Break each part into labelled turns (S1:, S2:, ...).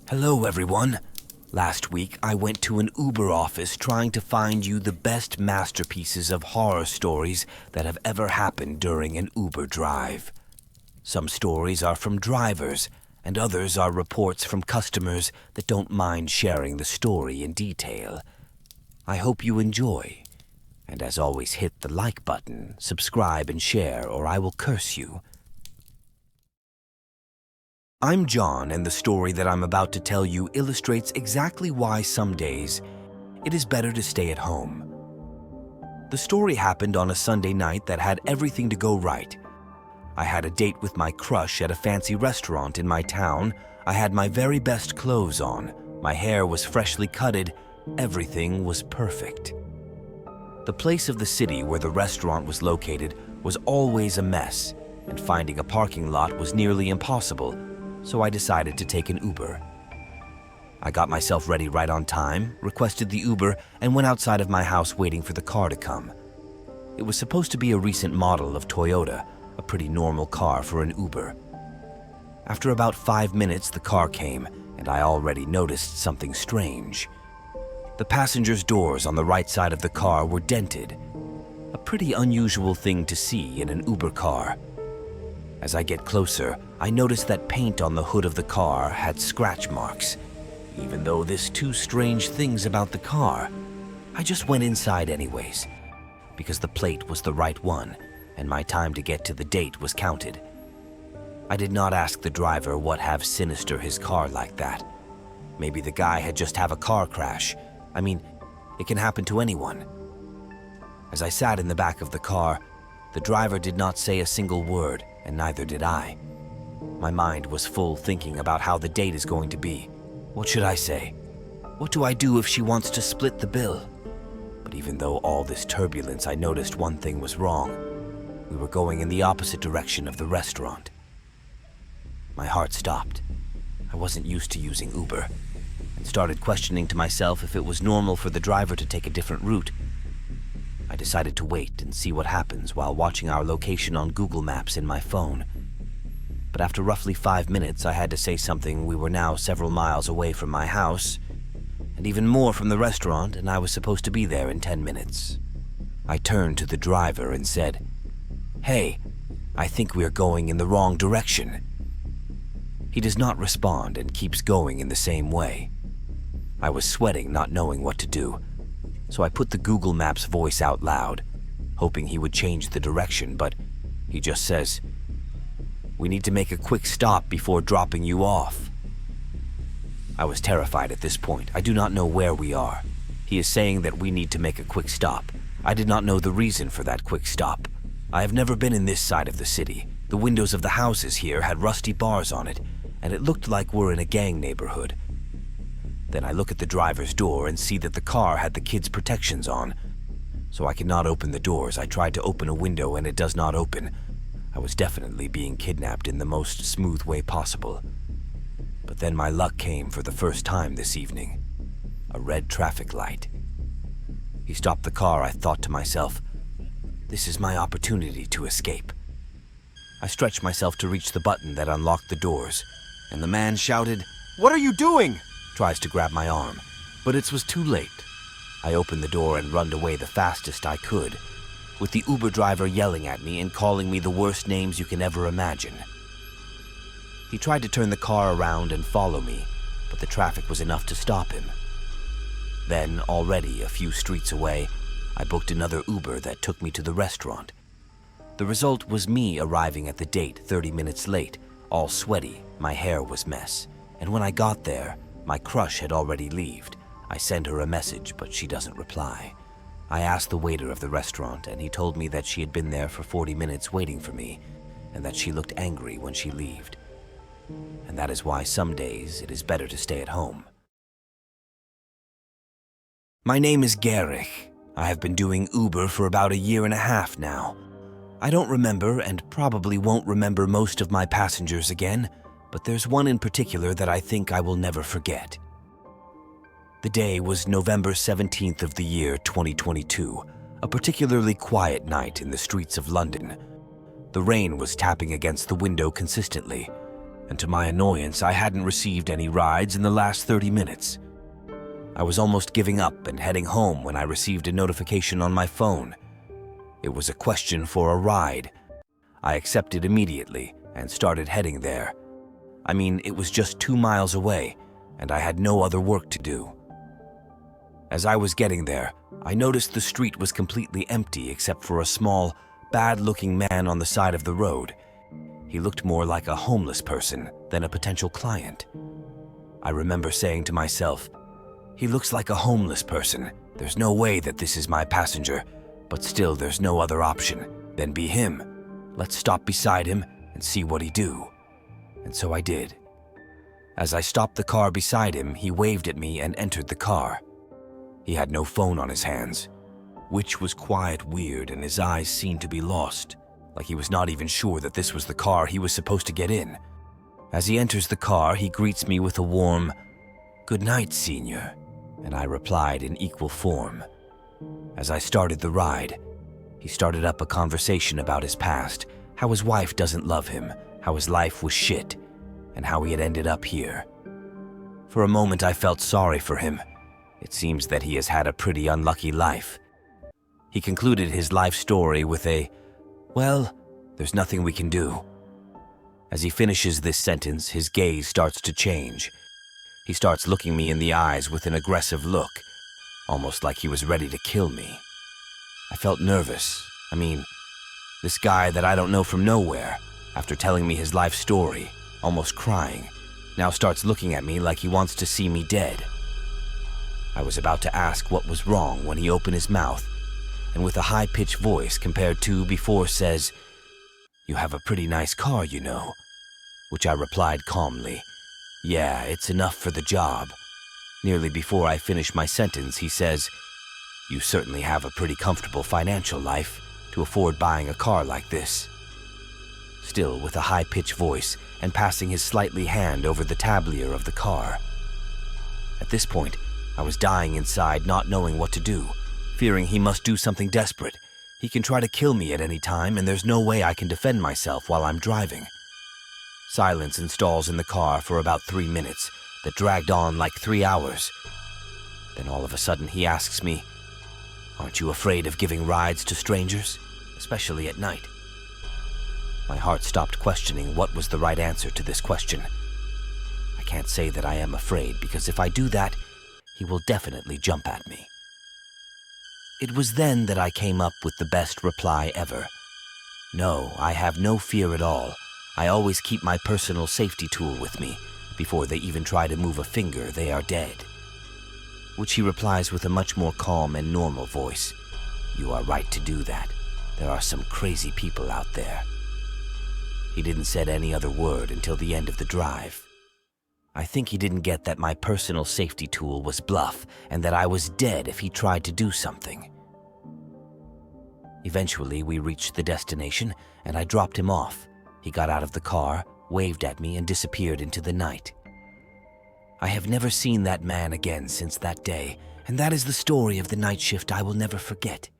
S1: Hello, everyone. Last week, I went to an Uber office trying to find you the best masterpieces of horror stories that have ever happened during an Uber drive. Some stories are from drivers, and others are reports from customers that don't mind sharing the story in detail. I hope you enjoy. And as always, hit the like button, subscribe, and share, or I will curse you. I'm John, and the story that I'm about to tell you illustrates exactly why some days it is better to stay at home. The story happened on a Sunday night that had everything to go right. I had a date with my crush at a fancy restaurant in my town. I had my very best clothes on. My hair was freshly cutted. Everything was perfect. The place of the city where the restaurant was located was always a mess, and finding a parking lot was nearly impossible. So I decided to take an Uber. I got myself ready right on time, requested the Uber, and went outside of my house waiting for the car to come. It was supposed to be a recent model of Toyota, a pretty normal car for an Uber. After about 5 minutes, the car came, and I already noticed something strange. The passenger's doors on the right side of the car were dented, a pretty unusual thing to see in an Uber car. As I get closer, I notice that paint on the hood of the car had scratch marks. Even though there's two strange things about the car, I just went inside anyways, because the plate was the right one, and my time to get to the date was counted. I did not ask the driver what have sinister his car like that. Maybe the guy had just have a car crash. I mean, it can happen to anyone. As I sat in the back of the car, the driver did not say a single word, and neither did I. My mind was full thinking about how the date is going to be. What should I say? What do I do if she wants to split the bill? But even though all this turbulence, I noticed one thing was wrong. We were going in the opposite direction of the restaurant. My heart stopped. I wasn't used to using Uber, and started questioning to myself if it was normal for the driver to take a different route. I decided to wait and see what happens while watching our location on Google Maps in my phone. But after roughly 5 minutes, I had to say something. We were now several miles away from my house, and even more from the restaurant, and I was supposed to be there in 10 minutes. I turned to the driver and said, "Hey, I think we are going in the wrong direction." He does not respond and keeps going in the same way. I was sweating, not knowing what to do. So I put the Google Maps voice out loud, hoping he would change the direction, but he just says, "We need to make a quick stop before dropping you off." I was terrified at this point. I do not know where we are. He is saying that we need to make a quick stop. I did not know the reason for that quick stop. I have never been in this side of the city. The windows of the houses here had rusty bars on it, and it looked like we're in a gang neighborhood. Then I look at the driver's door and see that the car had the kids' protections on. So I could not open the doors. I tried to open a window and it does not open. I was definitely being kidnapped in the most smooth way possible. But then my luck came for the first time this evening. A red traffic light. He stopped the car. I thought to myself, this is my opportunity to escape. I stretched myself to reach the button that unlocked the doors, and the man shouted,
S2: "What are you doing?"
S1: Tries to grab my arm, but it was too late. I opened the door and runned away the fastest I could, with the Uber driver yelling at me and calling me the worst names you can ever imagine. He tried to turn the car around and follow me, but the traffic was enough to stop him. Then, already a few streets away, I booked another Uber that took me to the restaurant. The result was me arriving at the date 30 minutes late, all sweaty, my hair was mess, and when I got there, my crush had already left. I send her a message, but she doesn't reply. I asked the waiter of the restaurant, and he told me that she had been there for 40 minutes waiting for me, and that she looked angry when she left. And that is why some days it is better to stay at home. My name is Garrick. I have been doing Uber for about 1.5 years now. I don't remember, and probably won't remember most of my passengers again, but there's one in particular that I think I will never forget. The day was November 17th of the year 2022, a particularly quiet night in the streets of London. The rain was tapping against the window consistently. and to my annoyance, I hadn't received any rides in the last 30 minutes. I was almost giving up and heading home when I received a notification on my phone. It was a question for a ride. I accepted immediately and started heading there. I mean, it was just 2 miles away, and I had no other work to do. As I was getting there, I noticed the street was completely empty except for a small, bad-looking man on the side of the road. He looked more like a homeless person than a potential client. I remember saying to myself, "He looks like a homeless person. There's no way that this is my passenger, but still there's no other option. Then be him. Let's stop beside him and see what he do." And so I did. As I stopped the car beside him, he waved at me and entered the car. He had no phone on his hands, which was quite weird, and his eyes seemed to be lost, like he was not even sure that this was the car he was supposed to get in. As he enters the car, he greets me with a warm, "Good night, Senior," and I replied in equal form. As I started the ride, he started up a conversation about his past, how his wife doesn't love him, how his life was shit, and how he had ended up here. For a moment, I felt sorry for him. It seems that he has had a pretty unlucky life. He concluded his life story with a, "Well, there's nothing we can do." As he finishes this sentence, his gaze starts to change. He starts looking me in the eyes with an aggressive look, almost like he was ready to kill me. I felt nervous. I mean, this guy that I don't know from nowhere, after telling me his life story, almost crying, now starts looking at me like he wants to see me dead. I was about to ask what was wrong when he opened his mouth and with a high-pitched voice compared to before says, "You have a pretty nice car, you know," which I replied calmly, "Yeah, it's enough for the job." Nearly before I finish my sentence, he says, "You certainly have a pretty comfortable financial life to afford buying a car like this." Still with a high-pitched voice and passing his slightly hand over the tablier of the car. At this point, I was dying inside, not knowing what to do, fearing he must do something desperate. He can try to kill me at any time, and there's no way I can defend myself while I'm driving. Silence installs in the car for about 3 minutes that dragged on like 3 hours. Then all of a sudden he asks me, "Aren't you afraid of giving rides to strangers, especially at night?" My heart stopped questioning what was the right answer to this question. I can't say that I am afraid, because if I do that, he will definitely jump at me. It was then that I came up with the best reply ever. "No, I have no fear at all. I always keep my personal safety tool with me. Before they even try to move a finger, they are dead." Which he replies with a much more calm and normal voice. "You are right to do that. There are some crazy people out there." He didn't say any other word until the end of the drive. I think he didn't get that my personal safety tool was bluff and that I was dead if he tried to do something. Eventually, we reached the destination and I dropped him off. He got out of the car, waved at me, and disappeared into the night. I have never seen that man again since that day, and that is the story of the night shift I will never forget.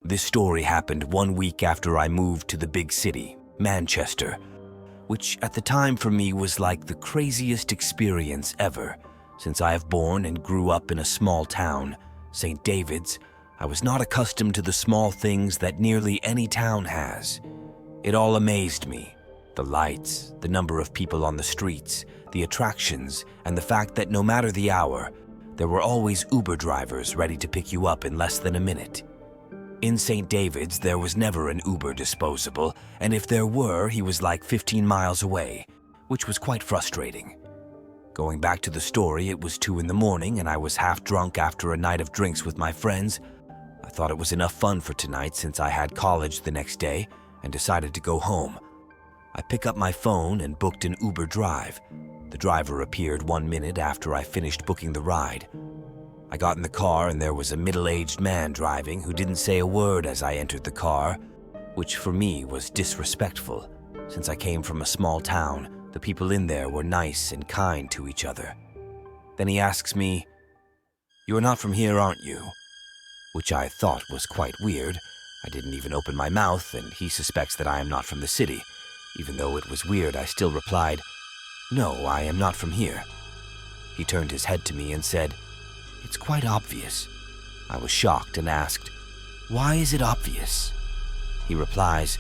S1: This story happened 1 week after I moved to the big city, Manchester, which at the time for me was like the craziest experience ever. Since I have born and grew up in a small town, St. David's, I was not accustomed to the small things that nearly any town has. It all amazed me. The lights, the number of people on the streets, the attractions, and the fact that no matter the hour, there were always Uber drivers ready to pick you up in less than a minute. In St. David's, there was never an Uber disposable, and if there were, he was like 15 miles away, which was quite frustrating. Going back to the story, it was 2 in the morning and I was half drunk after a night of drinks with my friends. I thought it was enough fun for tonight since I had college the next day and decided to go home. I pick up my phone and booked an Uber drive. The driver appeared 1 minute after I finished booking the ride. I got in the car and there was a middle-aged man driving who didn't say a word as I entered the car, which for me was disrespectful. Since I came from a small town, the people in there were nice and kind to each other. Then he asks me, "You are not from here, aren't you?" Which I thought was quite weird. I didn't even open my mouth and he suspects that I am not from the city. Even though it was weird, I still replied, "No, I am not from here." He turned his head to me and said, "It's quite obvious." I was shocked and asked, "Why is it obvious?" He replies,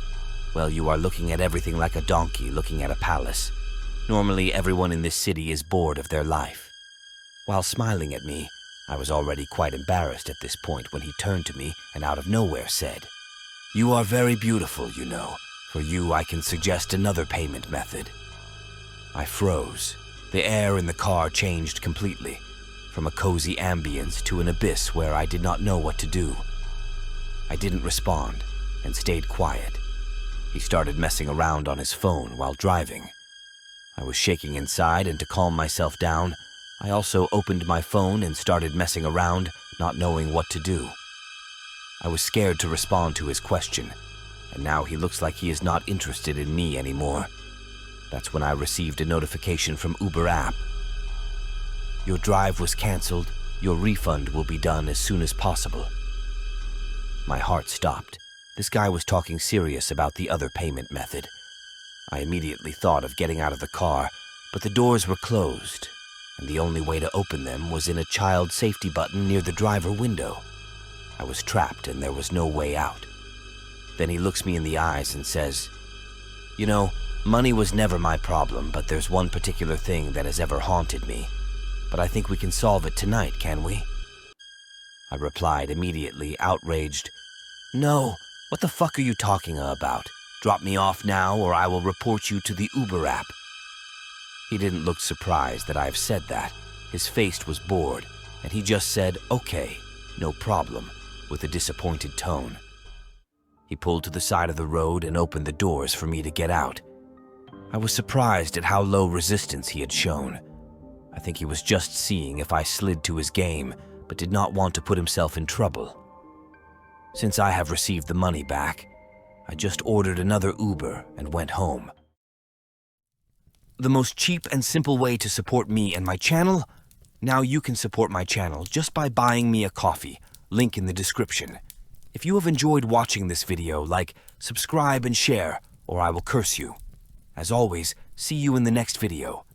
S1: "Well, you are looking at everything like a donkey looking at a palace. Normally, everyone in this city is bored of their life." While smiling at me, I was already quite embarrassed at this point when he turned to me and out of nowhere said, "You are very beautiful, you know. For you, I can suggest another payment method." I froze. The air in the car changed completely, from a cozy ambience to an abyss where I did not know what to do. I didn't respond and stayed quiet. He started messing around on his phone while driving. I was shaking inside, and to calm myself down, I also opened my phone and started messing around, not knowing what to do. I was scared to respond to his question, and now he looks like he is not interested in me anymore. That's when I received a notification from Uber app. "Your drive was canceled. Your refund will be done as soon as possible." My heart stopped. This guy was talking serious about the other payment method. I immediately thought of getting out of the car, but the doors were closed, and the only way to open them was in a child safety button near the driver window. I was trapped and there was no way out. Then he looks me in the eyes and says, "You know, money was never my problem, but there's one particular thing that has ever haunted me. But I think we can solve it tonight, can we?" I replied immediately, outraged, "No, what the fuck are you talking about? Drop me off now or I will report you to the Uber app." He didn't look surprised that I've said that. His face was bored, and he just said, "Okay, no problem," with a disappointed tone. He pulled to the side of the road and opened the doors for me to get out. I was surprised at how low resistance he had shown. I think he was just seeing if I slid to his game, but did not want to put himself in trouble. Since I have received the money back, I just ordered another Uber and went home. The most cheap and simple way to support me and my channel? Now you can support my channel just by buying me a coffee, link in the description. If you have enjoyed watching this video, like, subscribe and share, or I will curse you. As always, see you in the next video.